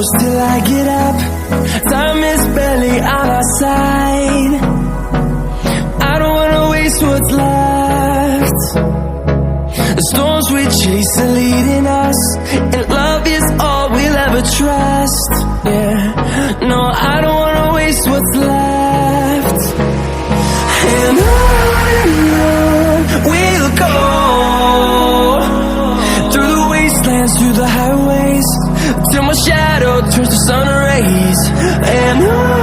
push till I get up. Time is barely on our side. I don't wanna waste what's left. The storms we chase are leading us, and love is all we'll ever trust. Yeah, no, I don't wanna waste what's left. And on we'll go, through the wastelands, through the highways, till my shadow turns to sun rays. And on